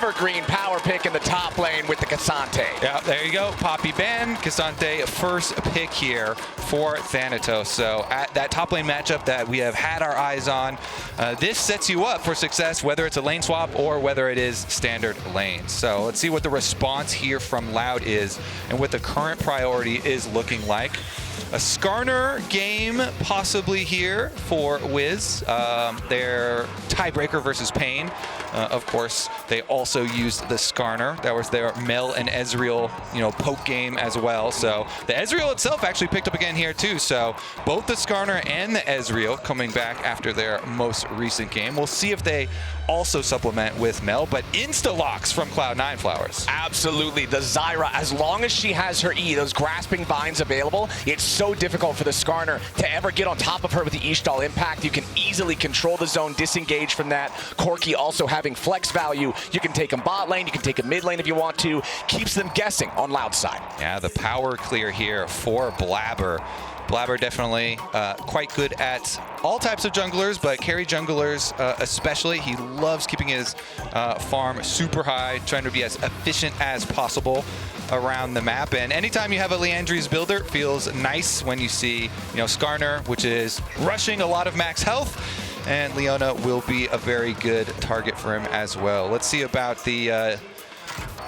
evergreen power pick in the top lane with the Ksante. Yeah, there you go. Poppy ban, Ksante first pick here for Thanatos. So at that top lane matchup that we have had our eyes on, this sets you up for success, whether it's a lane swap or whether it is standard lanes. So let's see what the response here from Loud is and what the current priority is looking like. A Skarner game possibly here for Wiz. Their tiebreaker versus Pain. Of course, they also used the Skarner. That was their Mel and Ezreal, poke game as well. So the Ezreal itself actually picked up again here too. So both the Skarner and the Ezreal coming back after their most recent game. We'll see if they also supplement with Mel, but insta-locks from Cloud9 Flowers. Absolutely. The Zyra, as long as she has her E, those grasping binds available, it's so difficult for the Skarner to ever get on top of her with the E-stall impact. You can easily control the zone, disengage from that. Corki also having flex value. You can take him bot lane, you can take him mid lane if you want to. Keeps them guessing on Loud side. Yeah, the power clear here for Blaber. Blaber definitely quite good at all types of junglers, but carry junglers especially. He loves keeping his farm super high, trying to be as efficient as possible around the map. And anytime you have a Leandri's builder, it feels nice when you see, Skarner, which is rushing a lot of max health. And Leona will be a very good target for him as well. Let's see about the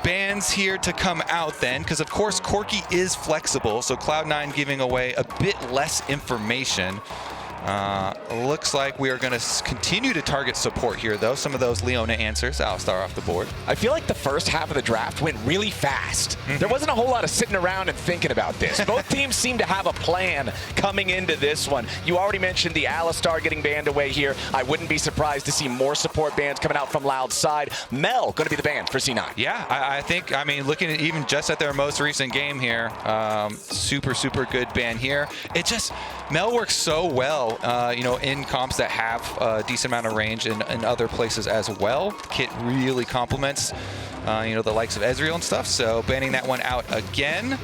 bans here to come out then, because of course Corki is flexible, so Cloud9 giving away a bit less information. Looks like we are going to continue to target support here, though. Some of those Leona answers, Alistar off the board. I feel like the first half of the draft went really fast. There wasn't a whole lot of sitting around and thinking about this. Both teams seem to have a plan coming into this one. You already mentioned the Alistar getting banned away here. I wouldn't be surprised to see more support bans coming out from Loud's side. Mel going to be the ban for C9. Yeah, I think, looking at even just at their most recent game here, super good ban here. It just, Mel works so well, in comps that have a decent amount of range in other places as well. Kit really complements, the likes of Ezreal and stuff, so banning that one out again.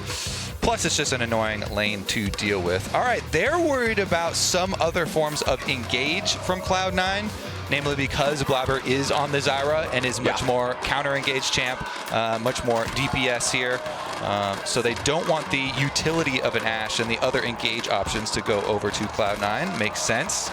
Plus, it's just an annoying lane to deal with. All right, they're worried about some other forms of engage from Cloud9, namely because Blaber is on the Zyra and is much more counter-engaged champ, much more DPS here. So they don't want the utility of an Ashe and the other engage options to go over to Cloud9. Makes sense.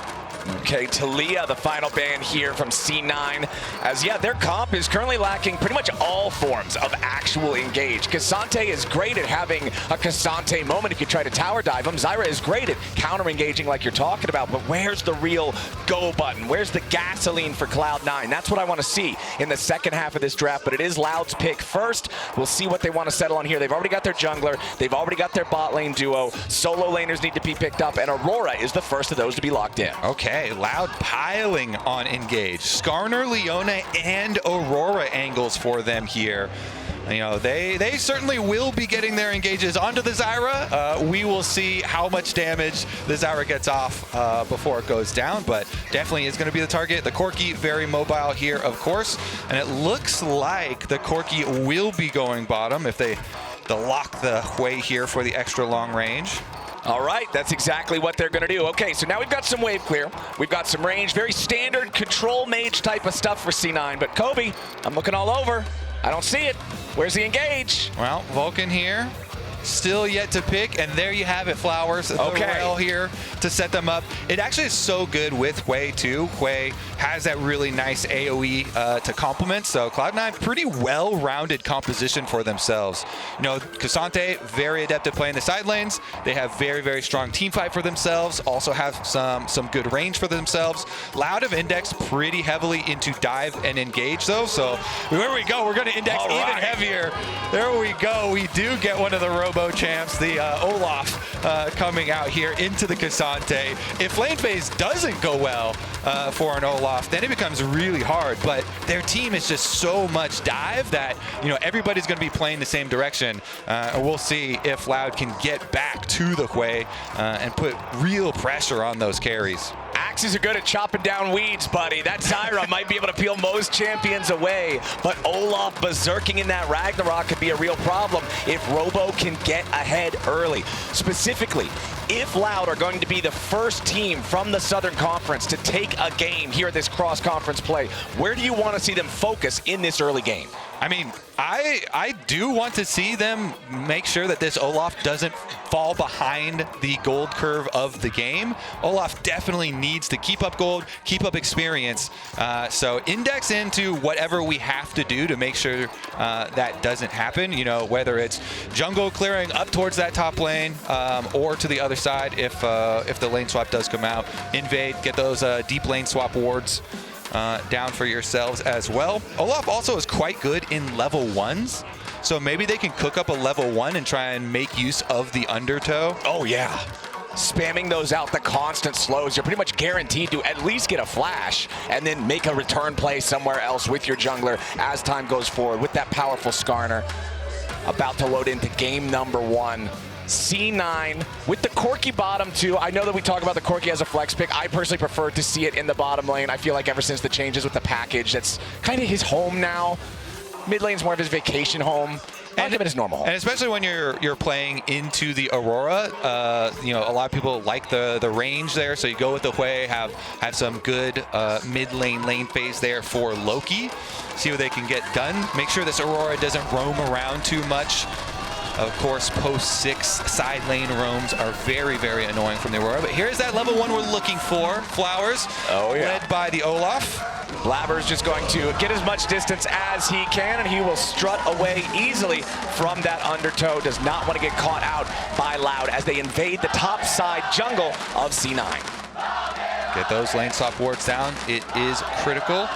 Okay, Talia, the final ban here from C9. As, their comp is currently lacking pretty much all forms of actual engage. Ksante is great at having a Ksante moment if you try to tower dive him. Zyra is great at counter-engaging like you're talking about, but where's the real go button? Where's the gasoline for Cloud9? That's what I want to see in the second half of this draft, but it is Loud's pick first. We'll see what they want to settle on here. They've already got their jungler. They've already got their bot lane duo. Solo laners need to be picked up, and Aurora is the first of those to be locked in. Okay, Loud piling on engage. Skarner, Leona, and Aurora angles for them here. They certainly will be getting their engages onto the Zyra. We will see how much damage the Zyra gets off before it goes down, but definitely is going to be the target. The Corki, very mobile here, of course, and it looks like the Corki will be going bottom if they lock the Hwei here for the extra long range. All right, that's exactly what they're going to do. Okay, so now we've got some wave clear. We've got some range, very standard control mage type of stuff for C9. But Kobe, I'm looking all over. I don't see it. Where's the engage? Well, Vulcan here. Still yet to pick, and there you have it, Flowers. Okay. The Rell here to set them up. It actually is so good with Hwei too. Hwei has that really nice AoE to complement, so Cloud9 pretty well-rounded composition for themselves. Ksante, very adept at playing the side lanes. They have very strong team fight for themselves, also have some good range for themselves. Loud have indexed pretty heavily into dive and engage though, so there we go. We're going to index even heavier. There we go. We do get one of the Robo champs, the Olaf, coming out here into the Ksante. If lane phase doesn't go well for an Olaf, then it becomes really hard. But their team is just so much dive that everybody's going to be playing the same direction. We'll see if Loud can get back to the Hwei and put real pressure on those carries. foxes are good at chopping down weeds, buddy. That Zyra might be able to peel most champions away, but Olaf berserking in that Ragnarok could be a real problem if Robo can get ahead early. Specifically, if Loud are going to be the first team from the Southern Conference to take a game here at this cross-conference play, where do you want to see them focus in this early game? I mean, I do want to see them make sure that this Olaf doesn't fall behind the gold curve of the game. Olaf definitely needs to keep up gold, keep up experience. So index into whatever we have to do to make sure that doesn't happen. You know, whether it's jungle clearing up towards that top lane or to the other side if the lane swap does come out. Invade, get those deep lane swap wards down for yourselves as well. Olaf also is quite good in level 1s, so maybe they can cook up a level 1 and try and make use of the undertow. Oh yeah, spamming those out, the constant slows, you're pretty much guaranteed to at least get a flash and then make a return play somewhere else with your jungler as time goes forward with that powerful Skarner. About to load into game number 1. C9 with the Corki bottom too. I know that we talk about the Corki as a flex pick. I personally prefer to see it in the bottom lane. I feel like ever since the changes with the package, that's kind of his home now. Mid lane's more of his vacation home. And give it his normal home. And especially when you're playing into the Aurora, you know, a lot of people like the range there, so you go with the Hwei, have some good mid lane phase there for Loki. See what they can get done. Make sure this Aurora doesn't roam around too much. Of course, post 6 side lane roams are very, very annoying from the Aurora. But here's that level 1 we're looking for. Flowers, led by the Olaf. Blaber's just going to get as much distance as he can, and he will strut away easily from that undertow. Does not want to get caught out by Loud as they invade the top side jungle of C9. Get those lane swap wards down. It is critical.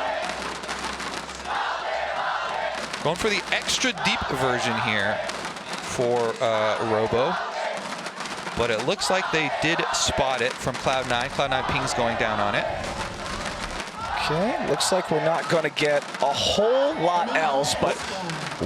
Going for the extra deep version here for Robo, but it looks like they did spot it from Cloud9. Cloud9 ping's going down on it. Okay, looks like we're not going to get a whole lot else, but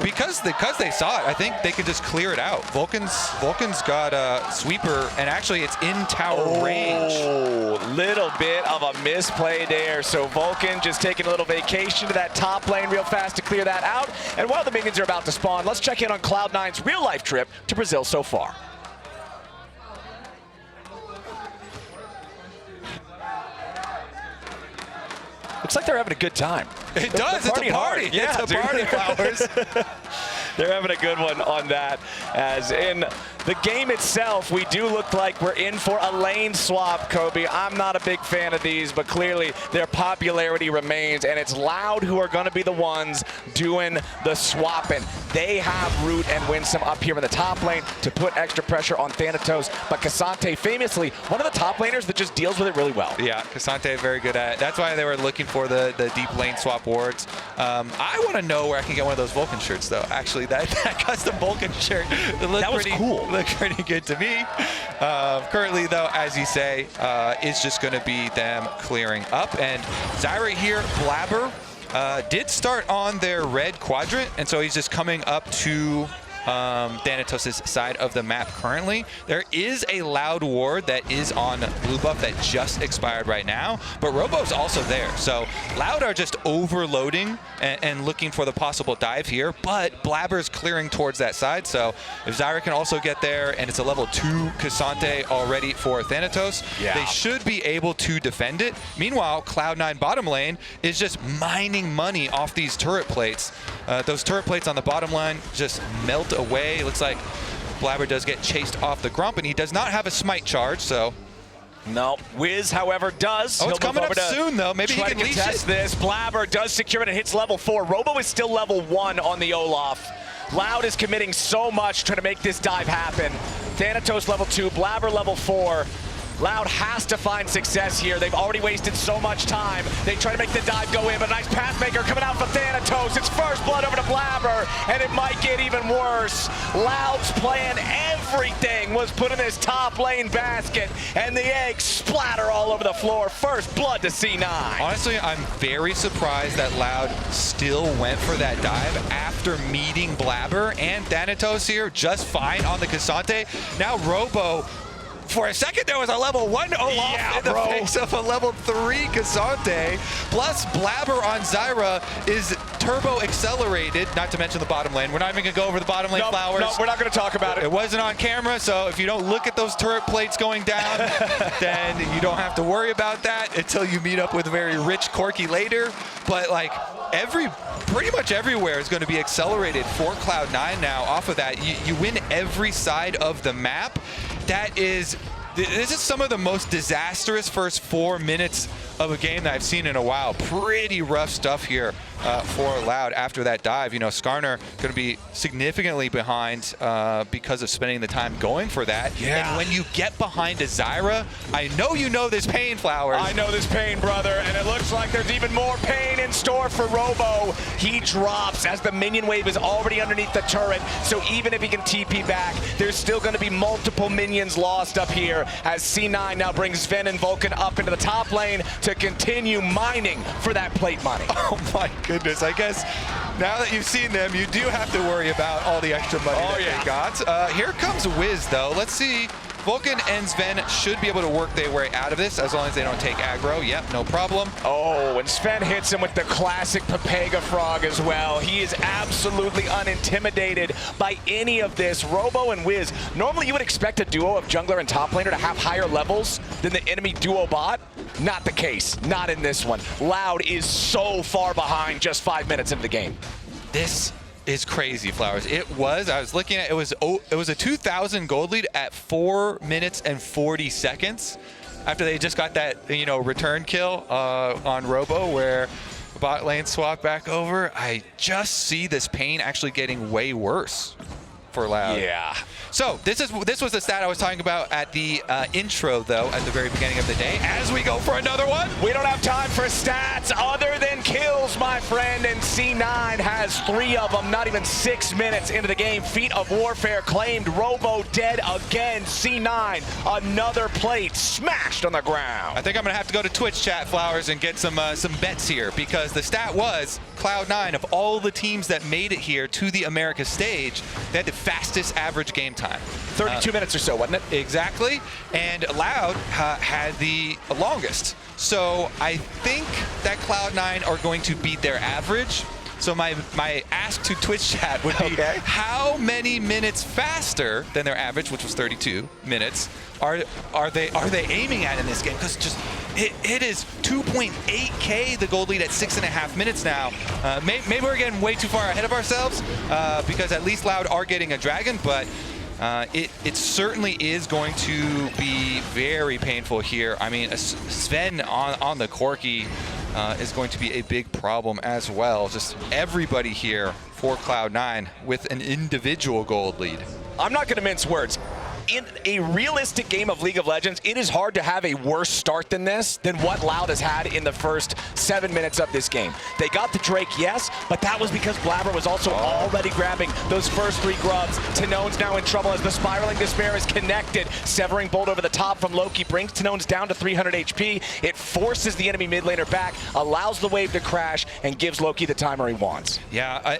because they saw it, I think they could just clear it out. Vulcan's got a sweeper, and actually it's in tower range. Oh, little bit of a misplay there. So Vulcan just taking a little vacation to that top lane real fast to clear that out. And while the minions are about to spawn, let's check in on Cloud9's real-life trip to Brazil so far. Looks like they're having a good time. It does. It's a party. Yeah, it's a party, Flowers. They're having a good one on that. As in the game itself, we do look like we're in for a lane swap, Kobe. I'm not a big fan of these, but clearly their popularity remains, and it's Loud who are going to be the ones doing the swapping. They have Root and Winsome up here in the top lane to put extra pressure on Thanatos, but Ksante, famously, one of the top laners that just deals with it really well. Yeah, Ksante very good at it. That's why they were looking for the deep lane swap wards. I want to know where I can get one of those Vulcan shirts, though. Actually, that custom Vulcan shirt, that was cool. Looked pretty good to me. Currently, though, as you say, it's just going to be them clearing up. And Zyra here, Blaber, did start on their red quadrant, and so he's just coming up to Thanatos' side of the map currently. There is a Loud ward that is on blue buff that just expired right now, but Robo's also there. So Loud are just overloading and looking for the possible dive here, but Blaber's clearing towards that side. So if Zyra can also get there, and it's a level 2 Ksante already for Thanatos, they should be able to defend it. Meanwhile, Cloud9 bottom lane is just mining money off these turret plates. Those turret plates on the bottom line just melt away. It looks like Blaber does get chased off the Grump, and he does not have a smite charge, so. No, Wiz, however, does. Oh, it's coming up soon, though. Maybe he can leash it. This. Blaber does secure it and hits level 4. Robo is still level 1 on the Olaf. Loud is committing so much trying to make this dive happen. Thanatos level 2, Blaber level 4. Loud has to find success here. They've already wasted so much time. They try to make the dive go in, but a nice pathmaker coming out from Thanatos. It's first blood over to Blaber, and it might get even worse. Loud's plan, everything was put in this top lane basket, and the eggs splatter all over the floor. First blood to C9. Honestly, I'm very surprised that Loud still went for that dive after meeting Blaber and Thanatos here just fine on the Ksante. Now Robo For a second, there was a level 1 Olaf in the face of a level 3 Ksante. Plus, Blaber on Zyra is turbo accelerated, not to mention the bottom lane. We're not even going to go over the bottom lane flowers. No, we're not going to talk about it. It wasn't on camera, so if you don't look at those turret plates going down, then you don't have to worry about that until you meet up with a very rich Corki later. But like pretty much everywhere is going to be accelerated for Cloud9 now. Off of that, you win every side of the map. This is some of the most disastrous first 4 minutes of a game that I've seen in a while. Pretty rough stuff here for Loud after that dive. You know, Skarner going to be significantly behind because of spending the time going for that. Yeah. And when you get behind a Zyra, I know you know this pain, Flowers. I know this pain, brother, and it looks like there's even more pain in store for Robo. He drops as the minion wave is already underneath the turret, so even if he can TP back, there's still going to be multiple minions lost up here as C9 now brings Zven and Vulcan up into the top lane to continue mining for that plate money. Oh my goodness, I guess now that you've seen them, you do have to worry about all the extra money they got. Here comes Wiz though. Let's see. Vulcan and Zven should be able to work their way out of this as long as they don't take aggro. Yep, no problem. Oh, and Zven hits him with the classic Papega Frog as well. He is absolutely unintimidated by any of this. Robo and Wiz, normally you would expect a duo of jungler and top laner to have higher levels than the enemy duo bot. Not the case, not in this one. Loud is so far behind just 5 minutes into the game. This is crazy, Flowers. I was looking at it was a 2,000 gold lead at 4 minutes and 40 seconds after they just got that, you know, return kill on Robo where bot lane swap back over. I just see this pain actually getting way worse for Loud. Yeah. So this was the stat I was talking about at the intro, though, at the very beginning of the day. As we go for another one, we don't have time for stats other than kills, my friend, and C9 has 3 of them, not even 6 minutes into the game. Feat of Warfare claimed. Robo dead again. C9, another plate smashed on the ground. I think I'm gonna have to go to Twitch chat, Flowers, and get some bets here, because the stat was Cloud9, of all the teams that made it here to the America stage, they had the fastest average game time. 32 minutes or so, wasn't it? Exactly. And Loud had the longest. So I think that Cloud9 are going to beat their average. So my ask to Twitch chat would be, how many minutes faster than their average, which was 32 minutes, are they aiming at in this game? Because just it is 2.8K the gold lead at 6.5 minutes now. Maybe we're getting way too far ahead of ourselves because at least Loud are getting a dragon, but it certainly is going to be very painful here. I mean, Zven on the Corki is going to be a big problem as well. Just everybody here for Cloud9 with an individual gold lead. I'm not going to mince words. In a realistic game of League of Legends, it is hard to have a worse start than this, than what Loud has had in the first 7 minutes of this game. They got the Drake, yes, but that was because Blaber was also already grabbing those first 3 grubs. tinowns now in trouble as the Spiraling Despair is connected. Severing Bolt over the top from Loki brings tinowns down to 300 HP. It forces the enemy mid laner back, allows the wave to crash, and gives Loki the timer he wants. Yeah,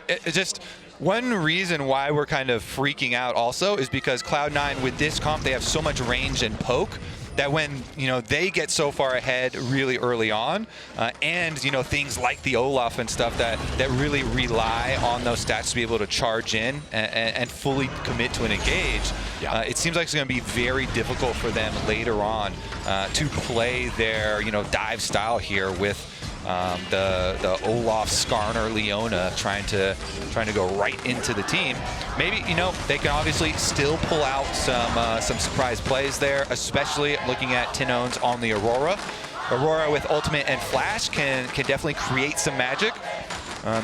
one reason why we're kind of freaking out also is because Cloud9 with this comp, they have so much range and poke that when, you know, they get so far ahead really early on, and, you know, things like the Olaf and stuff that really rely on those stats to be able to charge in and fully commit to an engage, it seems like it's going to be very difficult for them later on to play their, you know, dive style here with the Olaf, Skarner, Leona trying to go right into the team. Maybe, you know, they can obviously still pull out some surprise plays there, especially looking at tinowns on the Aurora. Aurora with ultimate and flash can definitely create some magic.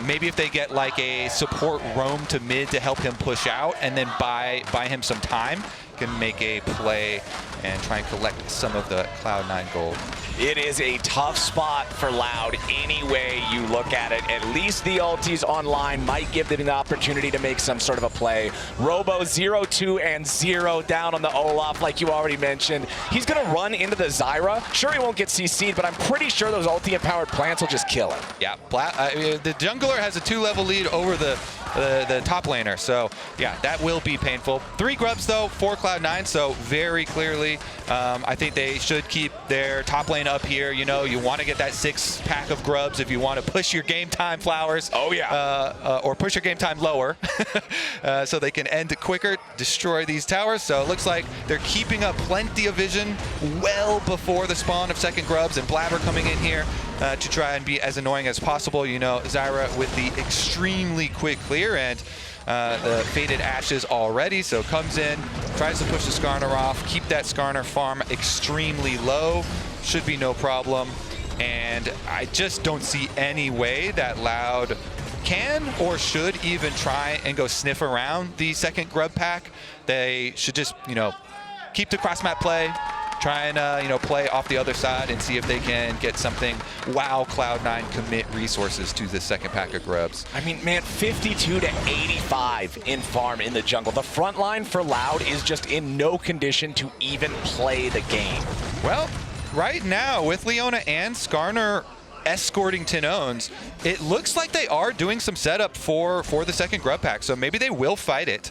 Maybe if they get like a support roam to mid to help him push out and then buy him some time, can make a play and try and collect some of the Cloud9 gold. It is a tough spot for Loud any way you look at it. At least the ultis online might give them the opportunity to make some sort of a play. Robo 0-2 and 0 down on the Olaf, like you already mentioned. He's going to run into the Zyra. Sure, he won't get CC'd, but I'm pretty sure those ulti-empowered plants will just kill him. Yeah, the jungler has a 2-level lead over the the top laner. So yeah, that will be painful. 3 Grubs though for Cloud9, so very clearly I think they should keep their top lane up here. You know, you want to get that 6-pack of Grubs if you want to push your game time, Flowers. Oh yeah. Or push your game time lower so they can end quicker, destroy these towers. So it looks like they're keeping up plenty of vision well before the spawn of second Grubs, and Blaber coming in here to try and be as annoying as possible. You know, Zyra with the extremely quick clear and the Faded Ashes already, so comes in, tries to push the Skarner off, keep that Skarner farm extremely low, should be no problem. And I just don't see any way that Loud can or should even try and go sniff around the second Grub pack. They should just, you know, keep the cross-map play, try and, you know, play off the other side and see if they can get something while Cloud9 commit resources to the second pack of Grubs. I mean, man, 52 to 85 in farm in the jungle. The front line for Loud is just in no condition to even play the game. Well, right now, with Leona and Skarner escorting tinowns, it looks like they are doing some setup for the second Grub pack, so maybe they will fight it.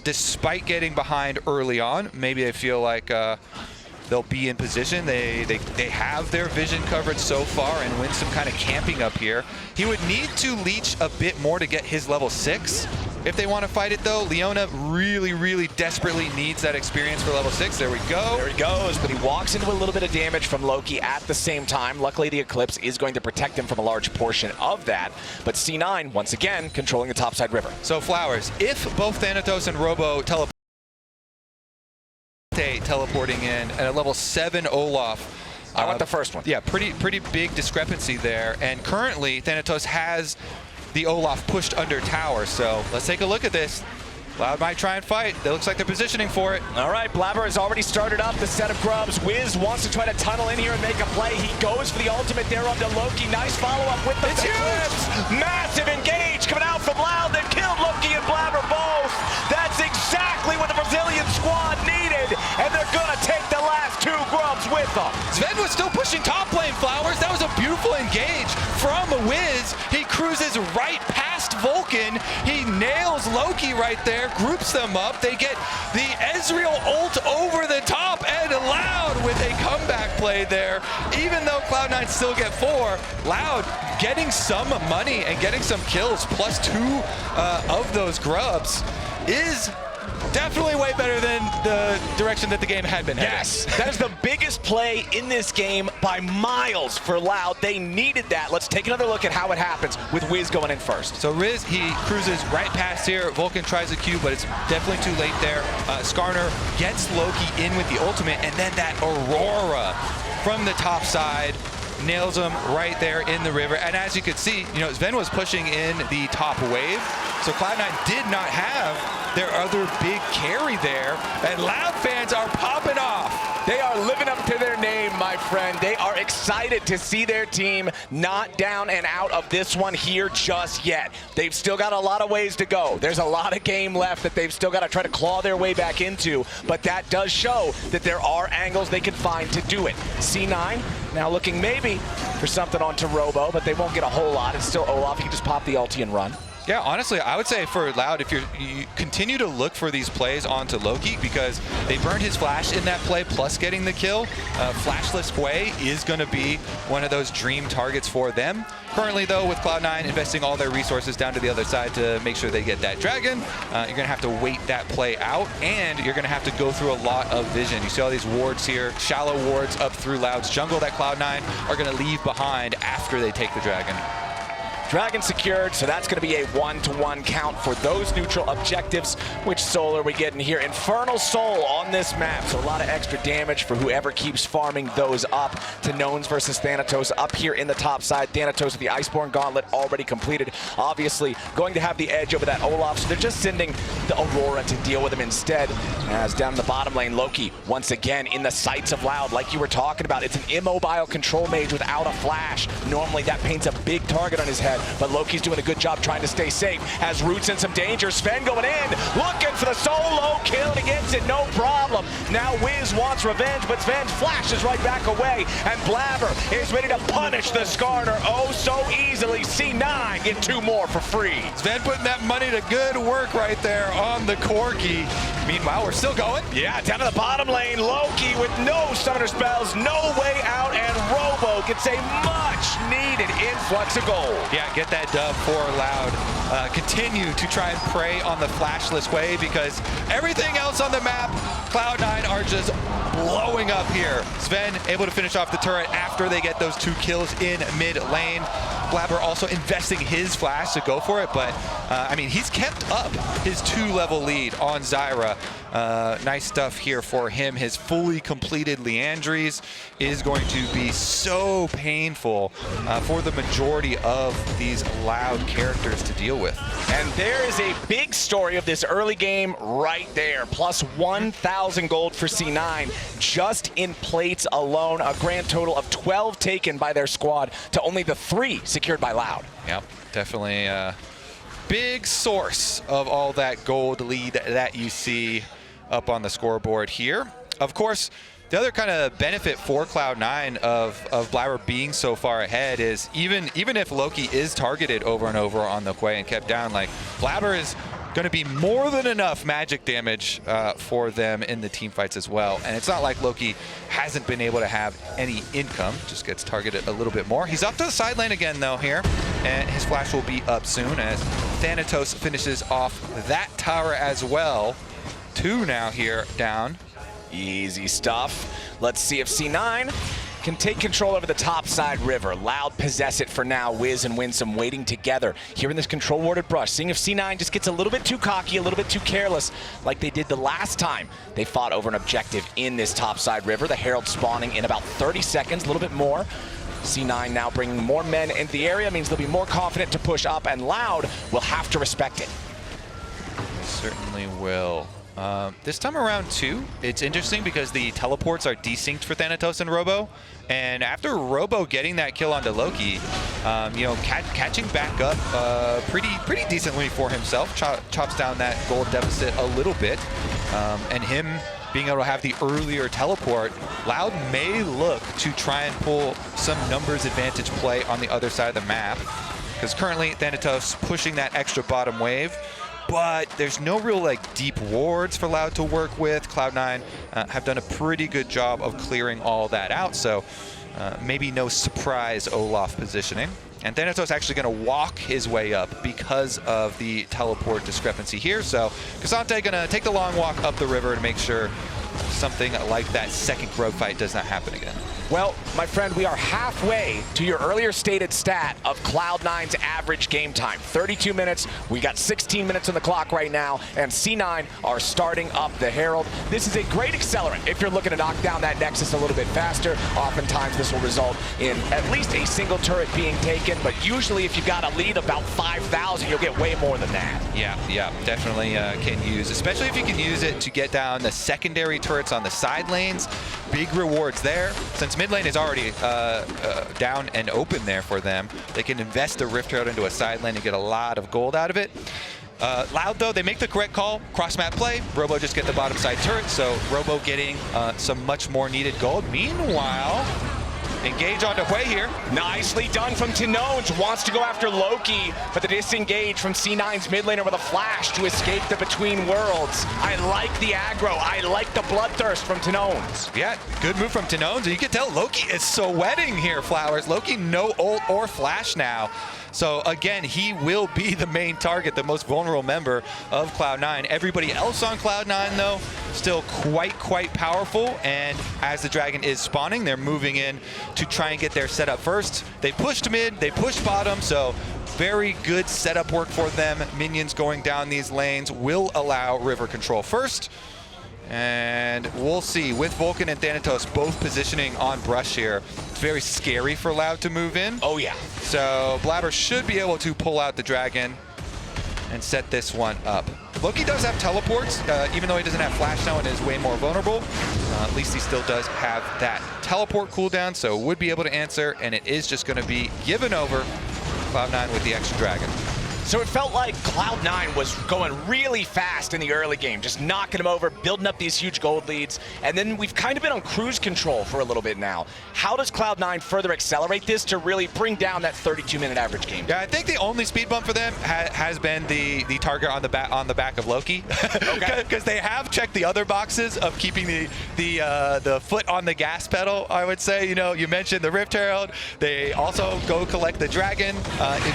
Despite getting behind early on, maybe they feel like they'll be in position. They have their vision coverage so far, and Winsome kind of camping up here. He would need to leech a bit more to get his level 6 if they want to fight it, though. Leona really, really desperately needs that experience for level 6. There we go. There he goes, but he walks into a little bit of damage from Loki at the same time. Luckily, the Eclipse is going to protect him from a large portion of that. But C9, once again, controlling the topside river. So, Flowers, if both Thanatos and Robo teleporting in at a level 7 Olaf, I want the first one. Yeah, pretty big discrepancy there. And currently, Thanatos has the Olaf pushed under tower. So let's take a look at this. Loud might try and fight. It looks like they're positioning for it. All right, Blaber has already started up the set of Grubs. Wiz wants to try to tunnel in here and make a play. He goes for the ultimate there onto Loki. Nice follow-up with the Eclipse. Massive engage coming out from Loud that killed Loki and Blaber both. That's exactly what the Brazilian squad needed, and they're gonna take the last 2 Grubs with them. Zven was still pushing top lane, Flowers. That was a beautiful engage from Wiz. He cruises right past Vulcan. He nails Loki right there, groups them up. They get the Ezreal ult over the top, and Loud with a comeback play there. Even though Cloud9 still get 4, Loud getting some money and getting some kills, plus 2 of those Grubs is definitely way better than the direction that the game had been heading. Yes, that is the biggest play in this game by miles for Loud. They needed that. Let's take another look at how it happens with Wiz going in first. So Riz, he cruises right past here. Vulcan tries a Q, but it's definitely too late there. Skarner gets Loki in with the ultimate, and then that Aurora from the top side nails him right there in the river. And as you could see, you know, Zven was pushing in the top wave, so Cloud9 did not have their other big carry there, and Loud fans are popping off. They are living up to their name, my friend. They are excited to see their team not down and out of this one here just yet. They've still got a lot of ways to go. There's a lot of game left that they've still got to try to claw their way back into, but that does show that there are angles they can find to do it. C9 now looking maybe for something onto Robo, but they won't get a whole lot. It's still Olaf. He can just pop the ulti and run. Yeah, honestly, I would say for Loud, if you continue to look for these plays onto Loki, because they burned his flash in that play plus getting the kill. Flashless Hwei is going to be one of those dream targets for them. Currently, though, with Cloud9 investing all their resources down to the other side to make sure they get that dragon, you're going to have to wait that play out, and you're going to have to go through a lot of vision. You see all these wards here, shallow wards up through Loud's jungle that Cloud9 are going to leave behind after they take the dragon. Dragon secured, so that's going to be a 1-to-1 count for those neutral objectives. Which soul are we getting here? Infernal Soul on this map, so a lot of extra damage for whoever keeps farming those up. Tinowns versus Thanatos up here in the top side. Thanatos with the Iceborne Gauntlet already completed. Obviously going to have the edge over that Olaf, so they're just sending the Aurora to deal with him instead. As down in the bottom lane, Loki once again in the sights of Loud, like you were talking about. It's an immobile control mage without a flash. Normally that paints a big target on his head. but Loki's doing a good job trying to stay safe. As Root's in some danger, Zven going in, looking for the solo kill, and he gets it, no problem. Now Wiz wants revenge, but Zven flashes right back away, and Blaber is ready to punish the Skarner oh so easily. C9 get 2 more for free. Zven putting that money to good work right there on the Corki. Meanwhile, we're still going. Yeah, down to the bottom lane, Loki with no summoner spells, no way out, and Robo gets a much-needed influx of gold. Yeah, get that dub for Loud. Continue to try and prey on the flashless Hwei because everything else on the map, Cloud9 are just blowing up here. Zven able to finish off the turret after they get those 2 kills in mid lane. Blaber also investing his flash to go for it, but I mean, he's kept up his 2-level lead on Zyra. Nice stuff here for him. His fully completed Leandries is going to be so painful for the majority of these Loud characters to deal with. And there is a big story of this early game right there. Plus 1,000 gold for C9 just in plates alone. A grand total of 12 taken by their squad to only the 3 secured by Loud. Yep, definitely a big source of all that gold lead that you see up on the scoreboard here. Of course, the other kind of benefit for Cloud9 of Blaber being so far ahead is even if Loki is targeted over and over on the Hwei and kept down, like Blaber is going to be more than enough magic damage for them in the team fights as well. And it's not like Loki hasn't been able to have any income, just gets targeted a little bit more. He's up to the side lane again though here, and his flash will be up soon as Thanatos finishes off that tower as well. 2 now here down. Easy stuff. Let's see if C9 can take control over the top side river. Loud possess it for now. Wiz and Winsome waiting together here in this control warded brush. Seeing if C9 just gets a little bit too cocky, a little bit too careless, like they did the last time they fought over an objective in this top side river. The Herald spawning in about 30 seconds, a little bit more. C9 now bringing more men into the area, means they'll be more confident to push up, and Loud will have to respect it. They certainly will. This time around too, it's interesting because the teleports are desynced for Thanatos and Robo, and after Robo getting that kill onto Loki, you know, catching back up pretty decently for himself, chops down that gold deficit a little bit, and him being able to have the earlier teleport, Loud may look to try and pull some numbers advantage play on the other side of the map, because currently Thanatos pushing that extra bottom wave, but there's no real like deep wards for Loud to work with. Cloud9 have done a pretty good job of clearing all that out, so maybe no surprise Olaf positioning. And Thanatos actually going to walk his way up because of the teleport discrepancy here, so Ksante going to take the long walk up the river to make sure something like that second Grub fight does not happen again. Well, my friend, we are halfway to your earlier stated stat of Cloud9's average game time. 32 minutes. We got 16 minutes on the clock right now, and C9 are starting up the Herald. This is a great accelerant if you're looking to knock down that Nexus a little bit faster. Oftentimes, this will result in at least a single turret being taken, but usually if you've got a lead about 5,000, you'll get way more than that. Yeah, definitely can use, especially if you can use it to get down the secondary turrets on the side lanes. Big rewards there. Since mid lane is already down and open there for them, they can invest the Rift Herald into a side lane and get a lot of gold out of it. Loud though, they make the correct call, cross map play. Robo just get the bottom side turret, so Robo getting some much more needed gold. Meanwhile, engage onto Hwei here. Nicely done from tinowns. Wants to go after Loki, but the disengage from C9's mid laner with a flash to escape the between worlds. I like the aggro. I like the bloodthirst from tinowns. Yeah, good move from tinowns. You can tell Loki is sweating here, Flowers. Loki no ult or flash now. So again, he will be the main target, the most vulnerable member of Cloud9. Everybody else on Cloud9 though, still quite powerful, and as the dragon is spawning, they're moving in to try and get their setup first. They pushed mid, they pushed bottom, so very good setup work for them. Minions going down these lanes will allow river control first. And we'll see, with Vulcan and Thanatos both positioning on brush here, it's very scary for Loud to move in. Oh yeah. So Blaber should be able to pull out the dragon and set this one up. Loki does have teleports, even though he doesn't have flash now and is way more vulnerable. At least he still does have that teleport cooldown, so would be able to answer, and it is just going to be given over Cloud9 with the extra dragon. So it felt like Cloud9 was going really fast in the early game, just knocking them over, building up these huge gold leads, and then we've kind of been on cruise control for a little bit now. How does Cloud9 further accelerate this to really bring down that 32-minute average game? Yeah, I think the only speed bump for them has been the target on the back of Loki, because they have checked the other boxes of keeping the foot on the gas pedal. I would say, you know, you mentioned the Rift Herald. They also go collect the dragon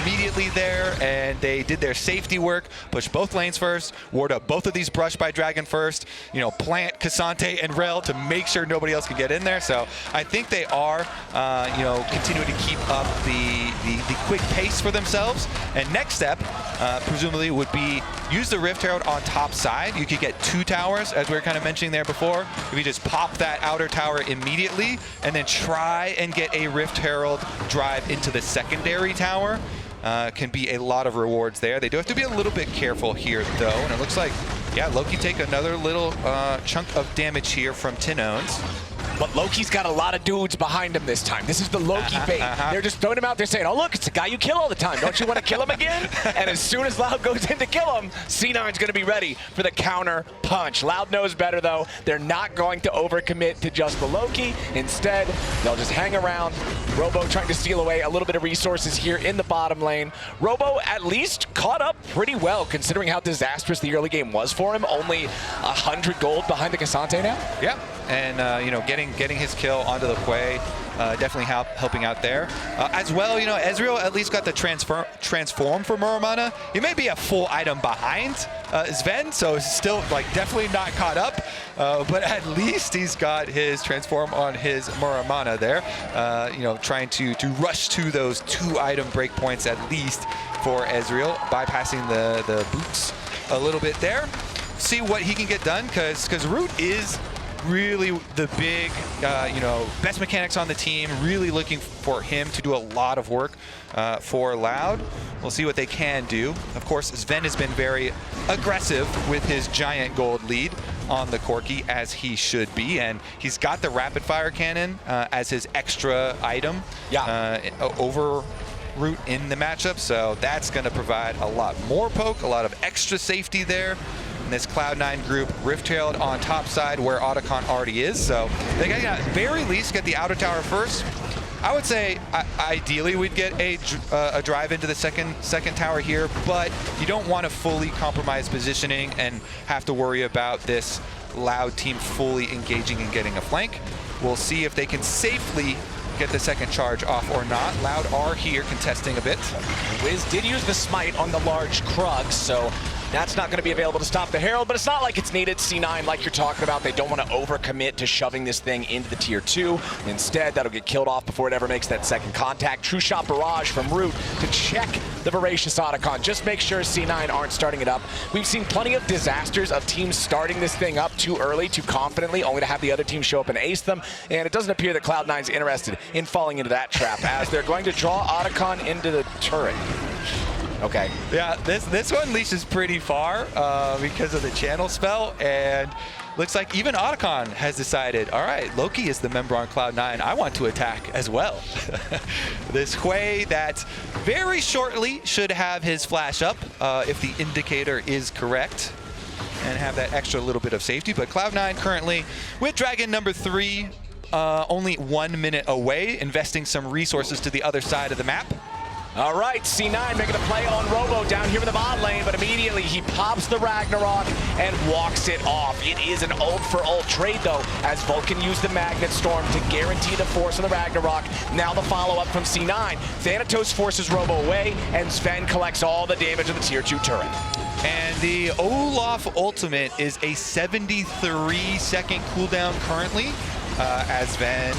immediately there, and they did their safety work, push both lanes first, ward up both of these brush by dragon first, you know, plant Ksante and Rell to make sure nobody else can get in there. So I think they are, you know, continuing to keep up the quick pace for themselves. And next step, presumably, would be use the Rift Herald on top side. You could get 2 towers, as we were kind of mentioning there before. If you just pop that outer tower immediately, and then try and get a Rift Herald drive into the secondary tower, can be a lot of rewards there. They do have to be a little bit careful here, though, and it looks like, yeah, Loki take another little chunk of damage here from tinowns. But Loki's got a lot of dudes behind him this time. This is the Loki bait. They're just throwing him out there saying, oh, look, it's the guy you kill all the time. Don't you want to kill him again? And as soon as Loud goes in to kill him, C9's going to be ready for the counter punch. Loud knows better, though. They're not going to overcommit to just the Loki. Instead, they'll just hang around. Robo trying to steal away a little bit of resources here in the bottom lane. Robo at least caught up pretty well, considering how disastrous the early game was for him. Only 100 gold behind the Ksante now. Yeah, and you know, getting his kill onto the Hwei, definitely helping out there. As well, you know, Ezreal at least got the transform for Muramana. He may be a full item behind Zven, so still like definitely not caught up, but at least he's got his transform on his Muramana there. You know, trying to rush to those 2 item breakpoints at least for Ezreal, bypassing the boots a little bit there. See what he can get done, because Root is really the big, you know, best mechanics on the team, really looking for him to do a lot of work for Loud. We'll see what they can do. Of course, Zven has been very aggressive with his giant gold lead on the Corki, as he should be, and he's got the rapid fire cannon as his extra item over Root in the matchup, so that's going to provide a lot more poke, a lot of extra safety there. This Cloud9 group, Rift Herald on top side where Otacon already is, so they got to at very least get the outer tower first. I would say ideally we'd get a drive into the second tower here, but you don't want to fully compromise positioning and have to worry about this Loud team fully engaging and getting a flank. We'll see if they can safely get the second charge off or not. Loud are here contesting a bit. Wiz did use the smite on the large Krugs, so that's not going to be available to stop the Herald, but it's not like it's needed. C9, like you're talking about, they don't want to overcommit to shoving this thing into the tier 2. Instead, that'll get killed off before it ever makes that second contact. True shot barrage from Root to check the voracious Otacon. Just make sure C9 aren't starting it up. We've seen plenty of disasters of teams starting this thing up too early, too confidently, only to have the other team show up and ace them, and it doesn't appear that Cloud9's interested in falling into that trap, as they're going to draw Otacon into the turret. Okay. Yeah, this one leashes pretty far because of the channel spell, and looks like even Otacon has decided, all right, Loki is the member on Cloud9. I want to attack as well. This Hwei that very shortly should have his flash up if the indicator is correct, and have that extra little bit of safety. But Cloud9 currently with Dragon number 3, only 1 minute away, investing some resources to the other side of the map. All right, C9 making a play on Robo down here in the bot lane, but immediately he pops the Ragnarok and walks it off. It is an ult for ult trade, though, as Vulcan used the Magnet Storm to guarantee the force of the Ragnarok. Now the follow-up from C9. Thanatos forces Robo away, and Zven collects all the damage of the tier 2 turret. And the Olaf ultimate is a 73-second cooldown currently, as Zven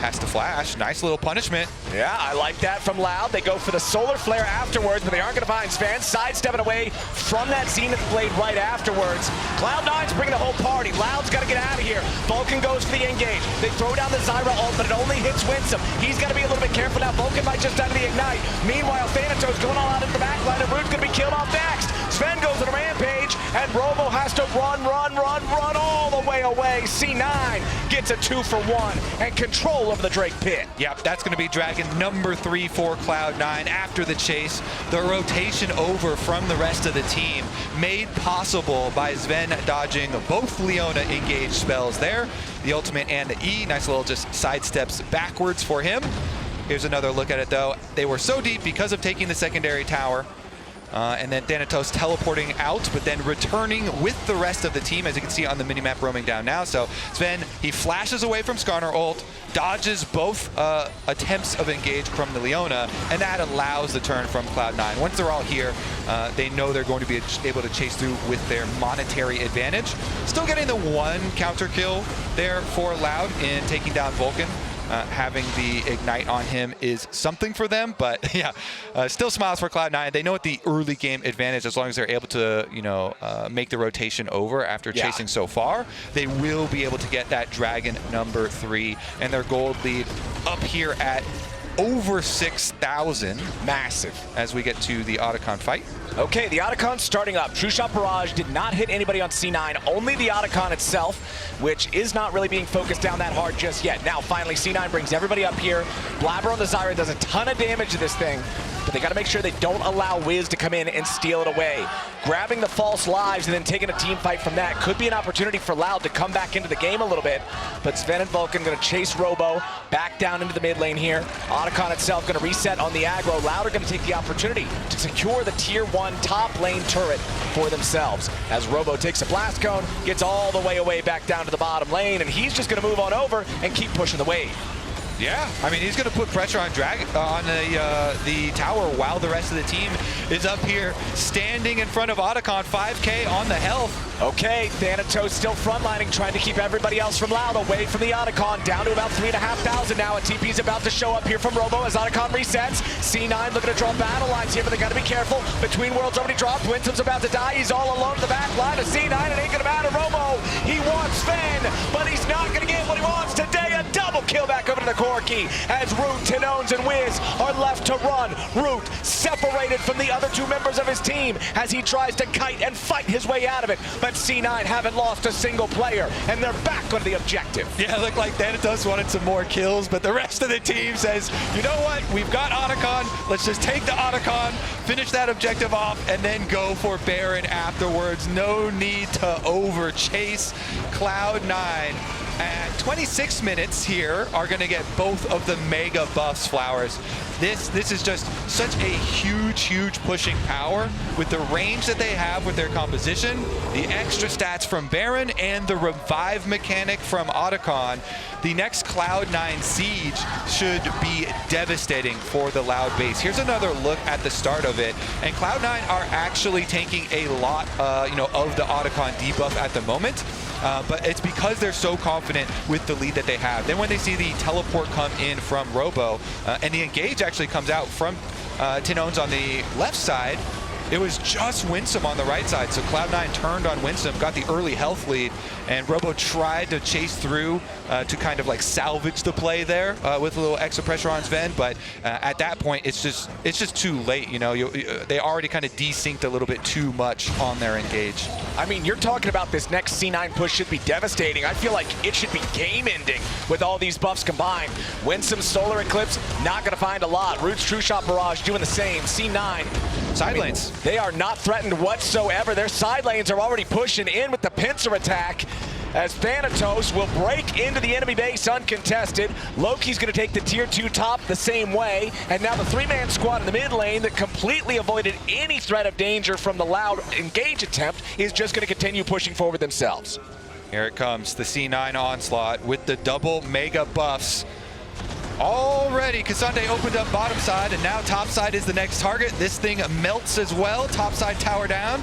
has to flash. Nice little punishment. Yeah, I like that from Loud. They go for the Solar Flare afterwards, but they aren't going to find Zven. Sidestepping away from that Zenith Blade right afterwards. Cloud9's bringing the whole party. Loud's got to get out of here. Vulcan goes for the engage. They throw down the Zyra ult, but it only hits Winsome. He's got to be a little bit careful now. Vulcan might just die to the Ignite. Meanwhile, Thanatos going all out into the backline, and Root's going to be killed off next. Zven goes on a rampage, and Robo has to run all the way away. away. C9 gets a 2-for-1 and control of the Drake pit. Yep, that's going to be Dragon number 3 for Cloud9 after the chase. The rotation over from the rest of the team made possible by Zven dodging both Leona engaged spells there. The ultimate and the E, nice little just sidesteps backwards for him. Here's another look at it though. They were so deep because of taking the secondary tower. And then Thanatos teleporting out, but then returning with the rest of the team, as you can see on the minimap roaming down now. So Zven, he flashes away from Skarner ult, dodges both attempts of engage from the Leona, and that allows the turn from Cloud9. Once they're all here, they know they're going to be able to chase through with their monetary advantage. Still getting the 1 counter kill there for Loud in taking down Vulcan. Having the Ignite on him is something for them, but yeah, still smiles for Cloud9. They know at the early game advantage, as long as they're able to, you know, make the rotation over after chasing so far, they will be able to get that Dragon number 3 and their gold lead up here at over 6,000. Massive. As we get to the Otacon fight. Okay, the Otacon starting up. True Shot Barrage did not hit anybody on C9, only the Otacon itself, which is not really being focused down that hard just yet. Now, finally, C9 brings everybody up here. Blaber on the Zyra does a ton of damage to this thing, but they got to make sure they don't allow Wiz to come in and steal it away. Grabbing the false lives and then taking a team fight from that could be an opportunity for Loud to come back into the game a little bit, but Zven and Vulcan going to chase Robo back down into the mid lane here. Otacon itself going to reset on the aggro. Loud are going to take the opportunity to secure the tier 1 top lane turret for themselves. As Robo takes a blast cone, gets all the way away back down to the bottom lane, and he's just going to move on over and keep pushing the wave. Yeah, I mean, he's going to put pressure on the tower while the rest of the team is up here standing in front of Otacon. 5K on the health. Okay, Thanatos still frontlining, trying to keep everybody else from Loud away from the Otacon, down to about 3,500 now. A TP's about to show up here from Robo as Otacon resets. C9 looking to draw battle lines here, but they got to be careful. Between Worlds already dropped. Winsome's about to die. He's all alone to the back line of C9. It ain't going to matter. Robo, he wants Zven, but he's not going to get what he wants today. A double kill back over to the Corki as Root, tinowns, and Wiz are left to run. Root separated from the other 2 members of his team as he tries to kite and fight his way out of it. But C9 haven't lost a single player, and they're back on the objective. Yeah, looked like Thanatos wanted some more kills, but the rest of the team says, you know what, we've got Otacon, let's just take the Otacon, finish that objective off, and then go for Baron afterwards. No need to over chase. Cloud9 at 26 minutes here are going to get both of the mega buffs, Flowers. This is just such a huge pushing power with the range that they have with their composition, the extra stats from Baron, and the revive mechanic from Otacon. The next Cloud9 siege should be devastating for the Loud base. Here's another look at the start of it, and Cloud9 are actually taking a lot of the Otacon debuff at the moment. But it's because they're so confident with the lead that they have. Then when they see the teleport come in from Robo, and the engage actually comes out from tinowns on the left side, it was just Winsome on the right side. So Cloud9 turned on Winsome, got the early health lead, and Robo tried to chase through to kind of like salvage the play there with a little extra pressure on Zven. But at that point, it's just too late. You know, they already kind of desynced a little bit too much on their engage. I mean, you're talking about this next C9 push should be devastating. I feel like it should be game-ending with all these buffs combined. Winsome's Solar Eclipse, not going to find a lot. Root's True Shot Barrage doing the same. C9. Side lanes. They are not threatened whatsoever. Their side lanes are already pushing in with the pincer attack as Thanatos will break into the enemy base uncontested. Loki's going to take the tier 2 top the same way, and now the 3-man squad in the mid lane that completely avoided any threat of danger from the Loud engage attempt is just going to continue pushing forward themselves. Here it comes, the C9 onslaught with the double mega buffs. Already, Ksante opened up bottom side, and now top side is the next target. This thing melts as well. Top side tower down.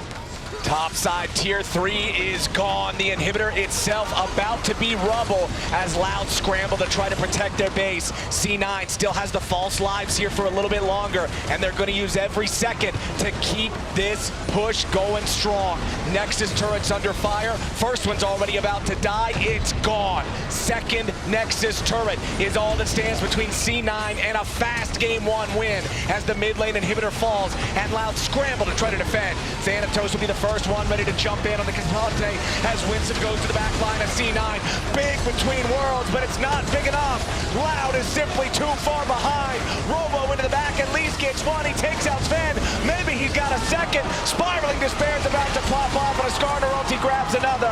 Top side tier 3 is gone. The inhibitor itself about to be rubble as Loud scramble to try to protect their base. C9 still has the false lives here for a little bit longer, and they're going to use every second to keep this push going strong. Nexus turret's under fire. First one's already about to die. It's gone. Second Nexus turret is all that stands between C9 and a fast game 1 win as the mid lane inhibitor falls and Loud scramble to try to defend. Thanatos will be the first one, ready to jump in on the Ksante as Winsome goes to the back line of C9. Big between worlds, but it's not big enough. Loud is simply too far behind. Robo into the back, at least gets one. He takes out Zven. Maybe he's got a second. Spiraling Despair's about to pop off, and a Skarner ulti grabs another.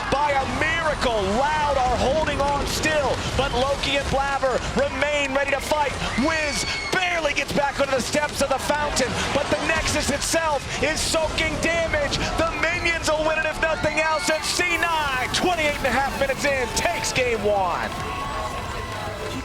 By a miracle, Loud are holding on still, but Loki and Blaber remain ready to fight. Wiz barely gets back onto the steps of the fountain, but the Nexus itself is soaking damage. The minions will win it if nothing else, and C9, 28.5 minutes in, takes game one.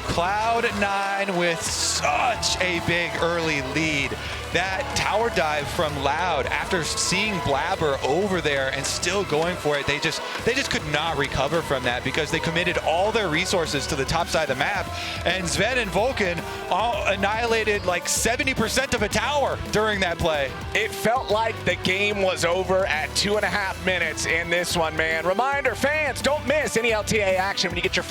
Cloud9 with such a big early lead. That tower dive from Loud after seeing Blaber over there and still going for it, they just could not recover from that because they committed all their resources to the top side of the map, and Zven and Vulcan all annihilated like 70% of a tower during that play. It felt like the game was over at 2.5 minutes in this one, man. Reminder, fans, don't miss any LTA action when you get your